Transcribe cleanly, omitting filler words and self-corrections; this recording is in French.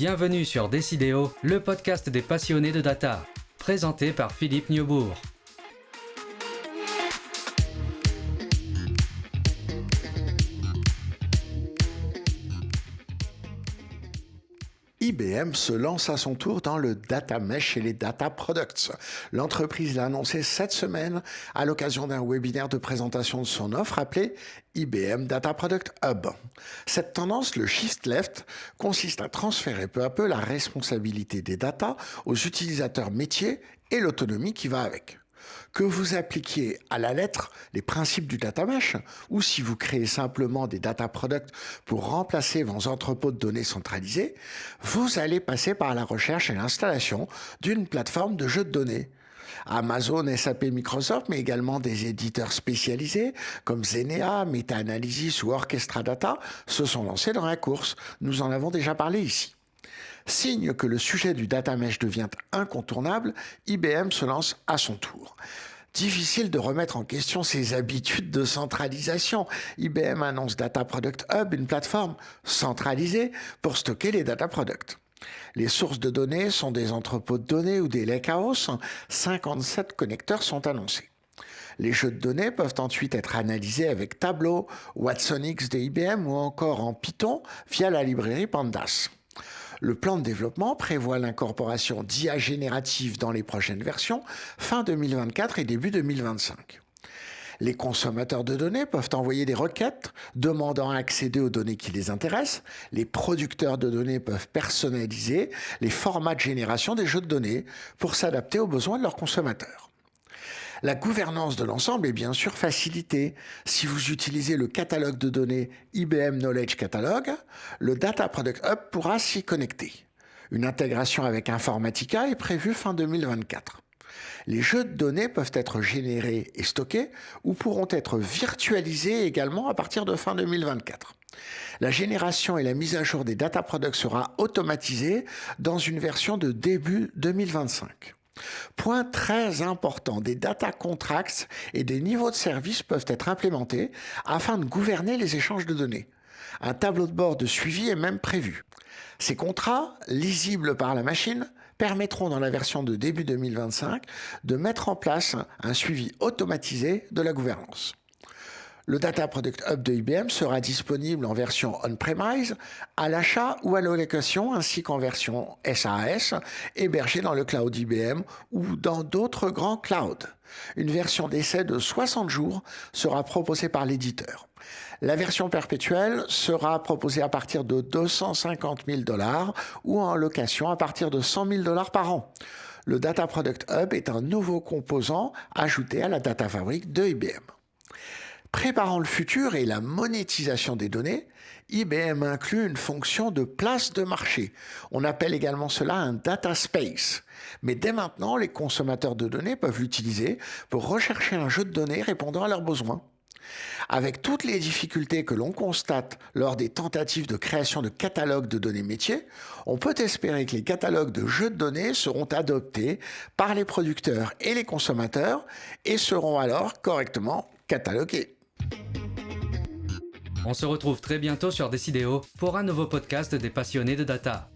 Bienvenue sur Décidéo, le podcast des passionnés de data, présenté par Philippe Neubourg. IBM se lance à son tour dans le data mesh et les data products. L'entreprise l'a annoncé cette semaine à l'occasion d'un webinaire de présentation de son offre appelé IBM Data Product Hub. Cette tendance, le shift left, consiste à transférer peu à peu la responsabilité des data aux utilisateurs métiers et l'autonomie qui va avec. Que vous appliquiez à la lettre les principes du data mesh ou si vous créez simplement des data products pour remplacer vos entrepôts de données centralisés, vous allez passer par la recherche et l'installation d'une plateforme de jeux de données. Amazon, SAP, Microsoft, mais également des éditeurs spécialisés comme Zenea, Meta-Analysis ou Orchestra Data se sont lancés dans la course. Nous en avons déjà parlé ici. Signe que le sujet du data mesh devient incontournable, IBM se lance à son tour. Difficile de remettre en question ses habitudes de centralisation. IBM annonce Data Product Hub, une plateforme centralisée pour stocker les data products. Les sources de données sont des entrepôts de données ou des lakehouse. 57 connecteurs sont annoncés. Les jeux de données peuvent ensuite être analysés avec Tableau, Watsonix de IBM ou encore en Python via la librairie Pandas. Le plan de développement prévoit l'incorporation d'IA générative dans les prochaines versions, fin 2024 et début 2025. Les consommateurs de données peuvent envoyer des requêtes demandant à accéder aux données qui les intéressent. Les producteurs de données peuvent personnaliser les formats de génération des jeux de données pour s'adapter aux besoins de leurs consommateurs. La gouvernance de l'ensemble est bien sûr facilitée. Si vous utilisez le catalogue de données IBM Knowledge Catalog, le Data Product Hub pourra s'y connecter. Une intégration avec Informatica est prévue fin 2024. Les jeux de données peuvent être générés et stockés ou pourront être virtualisés également à partir de fin 2024. La génération et la mise à jour des data products sera automatisée dans une version de début 2025. Point très important, des data contracts et des niveaux de service peuvent être implémentés afin de gouverner les échanges de données. Un tableau de bord de suivi est même prévu. Ces contrats, lisibles par la machine, permettront dans la version de début 2025 de mettre en place un suivi automatisé de la gouvernance. Le Data Product Hub de IBM sera disponible en version on-premise, à l'achat ou à l'allocation, ainsi qu'en version SaaS, hébergée dans le cloud IBM ou dans d'autres grands clouds. Une version d'essai de 60 jours sera proposée par l'éditeur. La version perpétuelle sera proposée à partir de $250 000 ou en location à partir de $100 000 par an. Le Data Product Hub est un nouveau composant ajouté à la Data Fabric de IBM. Préparant le futur et la monétisation des données, IBM inclut une fonction de place de marché. On appelle également cela un data space. Mais dès maintenant, les consommateurs de données peuvent l'utiliser pour rechercher un jeu de données répondant à leurs besoins. Avec toutes les difficultés que l'on constate lors des tentatives de création de catalogues de données métiers, on peut espérer que les catalogues de jeux de données seront adoptés par les producteurs et les consommateurs et seront alors correctement catalogués. On se retrouve très bientôt sur Décidéo pour un nouveau podcast des passionnés de data.